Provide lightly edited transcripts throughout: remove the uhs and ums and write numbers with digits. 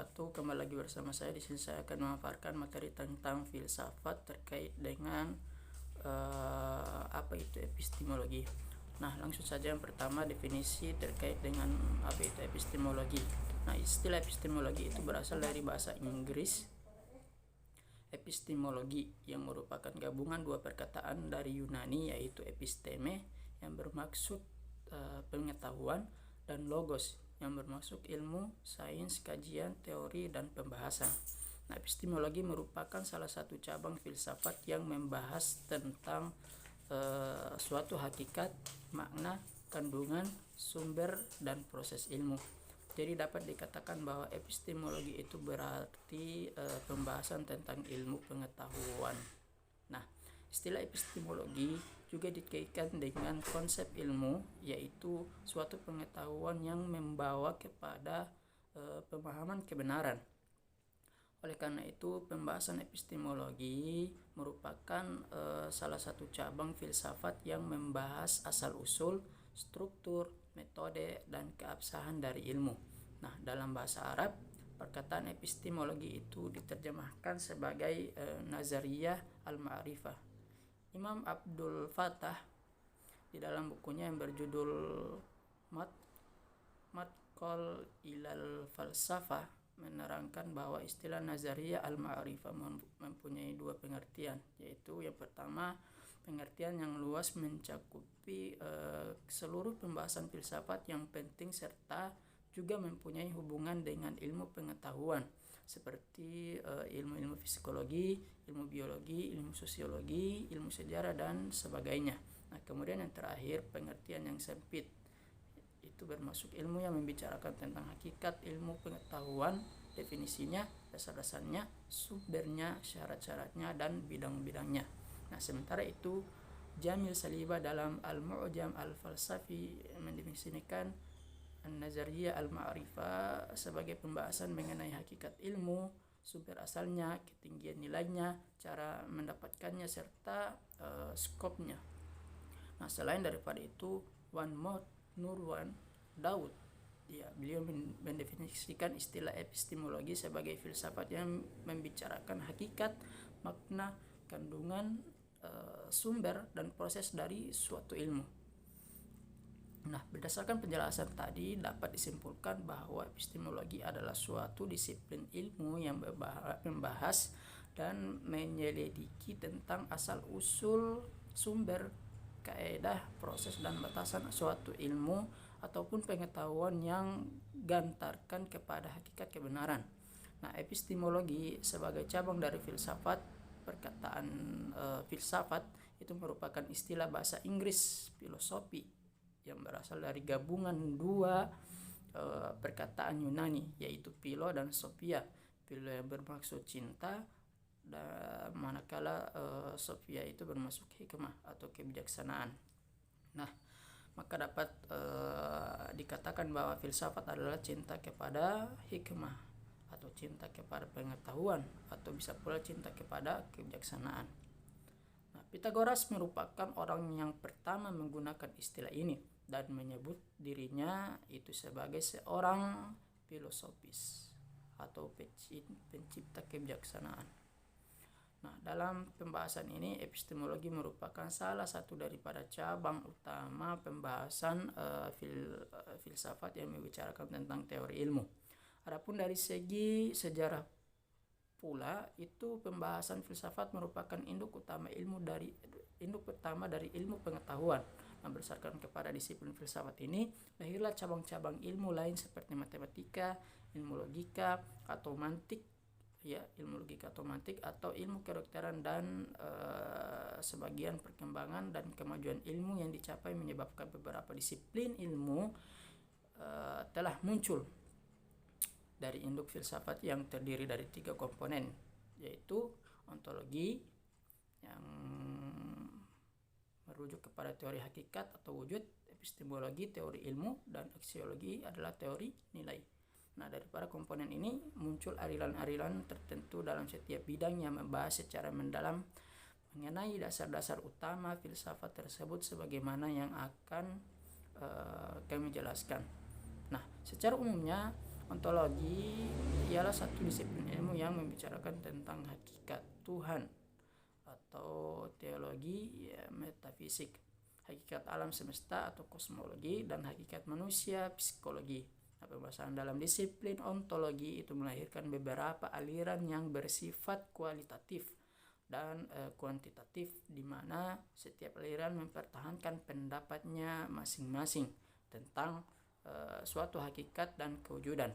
wabarakatuh. Kembali lagi bersama saya. Di sini saya akan memaparkan materi tentang filsafat terkait dengan apa itu epistemologi. Nah, langsung saja yang pertama, definisi terkait dengan apa itu epistemologi. Nah, istilah epistemologi itu berasal dari bahasa Inggris epistemologi, yang merupakan gabungan dua perkataan dari Yunani, yaitu episteme yang bermaksud pengetahuan, dan logos yang bermaksud ilmu, sains, kajian, teori, dan pembahasan. Nah, epistemologi merupakan salah satu cabang filsafat yang membahas tentang suatu hakikat, makna, kandungan, sumber, dan proses ilmu. Jadi dapat dikatakan bahwa epistemologi itu berarti pembahasan tentang ilmu pengetahuan. Nah, istilah epistemologi juga dikaitkan dengan konsep ilmu, yaitu suatu pengetahuan yang membawa kepada pemahaman kebenaran. Oleh karena itu, pembahasan epistemologi merupakan salah satu cabang filsafat yang membahas asal-usul, struktur, metode, dan keabsahan dari ilmu. Nah, dalam bahasa Arab, perkataan epistemologi itu diterjemahkan sebagai nazariyah al-ma'rifah. Imam Abdul Fattah di dalam bukunya yang berjudul Madkhal ilal Falsafah menerangkan bahwa istilah nazariyah al-ma'rifah mempunyai dua pengertian, yaitu yang pertama, pengertian yang luas mencakupi seluruh pembahasan filsafat yang penting serta juga mempunyai hubungan dengan ilmu pengetahuan seperti ilmu-ilmu psikologi, ilmu biologi, ilmu sosiologi, ilmu sejarah, dan sebagainya. Nah, kemudian yang terakhir, pengertian yang sempit, itu bermasuk ilmu yang membicarakan tentang hakikat ilmu pengetahuan, definisinya, dasar-dasarnya, sumbernya, syarat-syaratnya, dan bidang-bidangnya. Nah, sementara itu Jamil Saliba dalam Al-Mu'jam Al-Falsafi mendefinisikan An-Nazariyah Al-Ma'rifah sebagai pembahasan mengenai hakikat ilmu, sumber asalnya, ketinggian nilainya, cara mendapatkannya, serta skopnya. Nah, selain daripada itu, Nurwan Daud, beliau mendefinisikan istilah epistemologi sebagai filsafat yang membicarakan hakikat, makna, kandungan, sumber, dan proses dari suatu ilmu. Nah, berdasarkan penjelasan tadi dapat disimpulkan bahwa epistemologi adalah suatu disiplin ilmu yang membahas dan menyelidiki tentang asal-usul, sumber, kaedah, proses, dan batasan suatu ilmu ataupun pengetahuan yang gantarkan kepada hakikat kebenaran. Nah, epistemologi sebagai cabang dari filsafat, perkataan filsafat itu merupakan istilah bahasa Inggris filosofi yang berasal dari gabungan dua perkataan Yunani, yaitu philo dan sophia. Philo yang bermaksud cinta, dan manakala sophia itu bermaksud hikmah atau kebijaksanaan. Nah, maka dapat dikatakan bahwa filsafat adalah cinta kepada hikmah atau cinta kepada pengetahuan, atau bisa pula cinta kepada kebijaksanaan. Nah, Pythagoras merupakan orang yang pertama menggunakan istilah ini dan menyebut dirinya itu sebagai seorang filosofis atau pencipta kebijaksanaan. Nah, dalam pembahasan ini epistemologi merupakan salah satu daripada cabang utama pembahasan filsafat yang membicarakan tentang teori ilmu. Adapun dari segi sejarah pula, itu pembahasan filsafat merupakan induk pertama dari ilmu pengetahuan. Nah, berdasarkan kepada disiplin filsafat ini, lahirlah cabang-cabang ilmu lain seperti matematika, ilmu logika atau mantik, ilmu logika atau mantik, atau ilmu kedokteran, dan sebagian perkembangan dan kemajuan ilmu yang dicapai menyebabkan beberapa disiplin ilmu telah muncul dari induk filsafat yang terdiri dari 3 komponen, yaitu ontologi yang merujuk kepada teori hakikat atau wujud, epistemologi teori ilmu, dan aksiologi adalah teori nilai. Nah, daripada komponen ini muncul aliran-aliran tertentu dalam setiap bidang yang membahas secara mendalam mengenai dasar-dasar utama filsafat tersebut sebagaimana yang akan kami jelaskan. Nah, secara umumnya Ontologi ialah satu disiplin ilmu yang membicarakan tentang hakikat Tuhan, atau teologi ya, metafisik, hakikat alam semesta atau kosmologi, dan hakikat manusia, psikologi. Nah, pembahasan dalam disiplin ontologi itu melahirkan beberapa aliran yang bersifat kualitatif dan kuantitatif, di mana setiap aliran mempertahankan pendapatnya masing-masing tentang suatu hakikat dan kewujudan.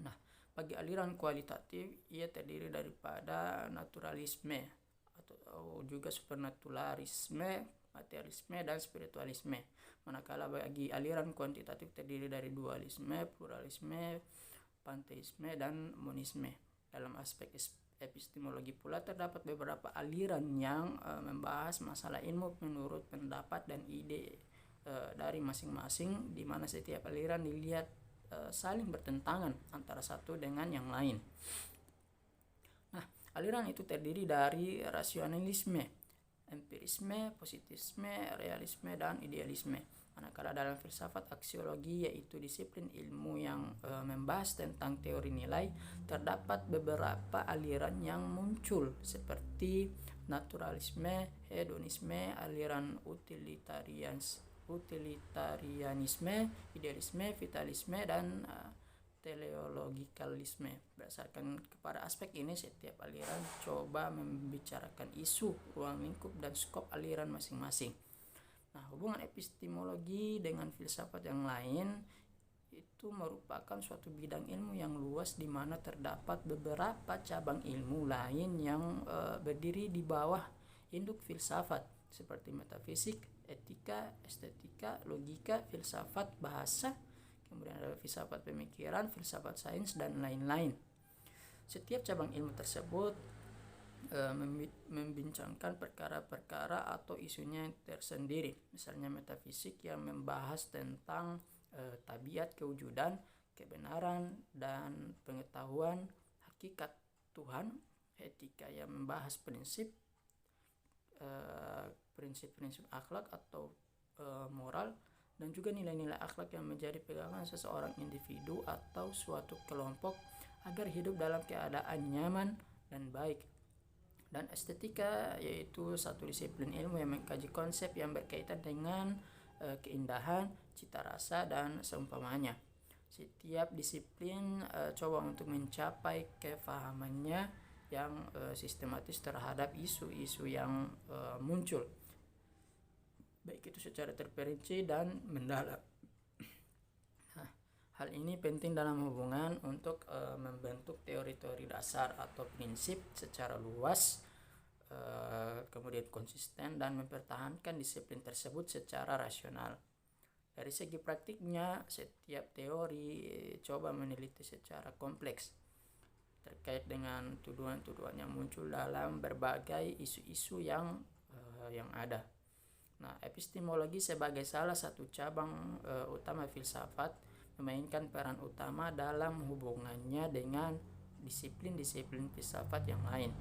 Nah, bagi aliran kualitatif, ia terdiri daripada naturalisme atau juga supernaturalisme, materialisme, dan spiritualisme. Manakala bagi aliran kuantitatif terdiri dari dualisme, pluralisme, panteisme, dan monisme. Dalam aspek epistemologi pula terdapat beberapa aliran yang membahas masalah ilmu menurut pendapat dan ide dari masing-masing, di mana setiap aliran dilihat saling bertentangan antara satu dengan yang lain. Nah, aliran itu terdiri dari rasionalisme, empirisme, positisme, realisme, dan idealisme. Manakala dalam filsafat aksiologi, yaitu disiplin ilmu yang membahas tentang teori nilai, terdapat beberapa aliran yang muncul seperti naturalisme, hedonisme, aliran utilitarianisme, idealisme, vitalisme, dan teleologikalisme. Berdasarkan kepada aspek ini, setiap aliran coba membicarakan isu, ruang lingkup, dan skop aliran masing-masing. Nah, hubungan epistemologi dengan filsafat yang lain itu merupakan suatu bidang ilmu yang luas, di mana terdapat beberapa cabang ilmu lain yang berdiri di bawah induk filsafat, seperti metafisik, etika, estetika, logika, filsafat bahasa, kemudian ada filsafat pemikiran, filsafat sains, dan lain-lain. Setiap cabang ilmu tersebut membincangkan perkara-perkara atau isunya tersendiri. Misalnya metafisik yang membahas tentang tabiat kewujudan, kebenaran, dan pengetahuan hakikat Tuhan. Etika yang membahas prinsip-prinsip akhlak atau moral, dan juga nilai-nilai akhlak yang menjadi pegangan seseorang individu atau suatu kelompok agar hidup dalam keadaan nyaman dan baik. Dan estetika yaitu satu disiplin ilmu yang mengkaji konsep yang berkaitan dengan keindahan, cita rasa, dan seumpamanya. Setiap disiplin coba untuk mencapai kefahamannya yang sistematis terhadap isu-isu yang muncul, baik itu secara terperinci dan mendalam. Nah, hal ini penting dalam hubungan untuk membentuk teori-teori dasar atau prinsip secara luas, kemudian konsisten, dan mempertahankan disiplin tersebut secara rasional. Dari segi praktiknya, setiap teori coba meneliti secara kompleks terkait dengan tuduhan-tuduhan yang muncul dalam berbagai isu-isu yang ada. Nah, epistemologi sebagai salah satu cabang utama filsafat memainkan peran utama dalam hubungannya dengan disiplin-disiplin filsafat yang lain.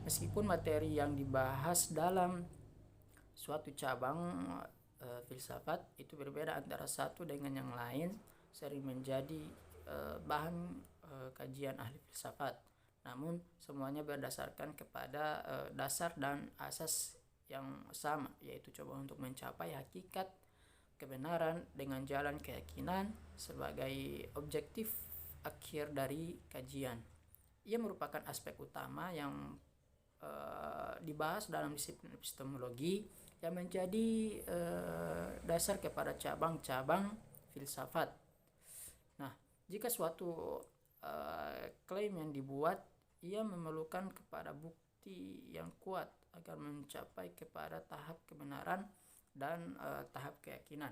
Meskipun materi yang dibahas dalam suatu cabang filsafat itu berbeda antara satu dengan yang lain, sering menjadi bahan kajian ahli filsafat. Namun semuanya berdasarkan kepada dasar dan asas yang sama, yaitu coba untuk mencapai hakikat kebenaran dengan jalan keyakinan sebagai objektif akhir dari kajian. Ia merupakan aspek utama yang dibahas dalam disiplin epistemologi yang menjadi dasar kepada cabang-cabang filsafat. Nah, jika suatu klaim yang dibuat, ia memerlukan kepada bukti yang kuat agar mencapai kepada tahap kebenaran dan tahap keyakinan.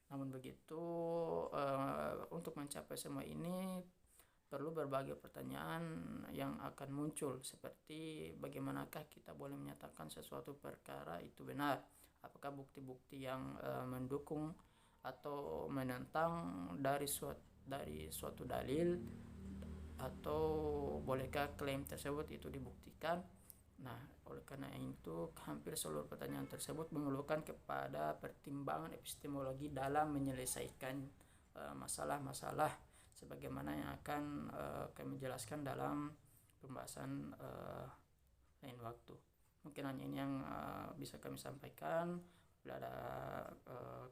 Namun begitu, untuk mencapai semua ini perlu berbagai pertanyaan yang akan muncul, seperti bagaimanakah kita boleh menyatakan sesuatu perkara itu benar? Apakah bukti-bukti yang mendukung atau menentang dari suatu dalil, atau bolehkah klaim tersebut itu dibuktikan? Nah, oleh karena itu hampir seluruh pertanyaan tersebut memerlukan kepada pertimbangan epistemologi dalam menyelesaikan masalah-masalah sebagaimana yang akan kami jelaskan dalam pembahasan lain waktu. Mungkin hanya ini yang bisa kami sampaikan. Bila ada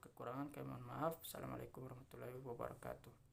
kekurangan kami mohon maaf. Assalamualaikum warahmatullahi wabarakatuh.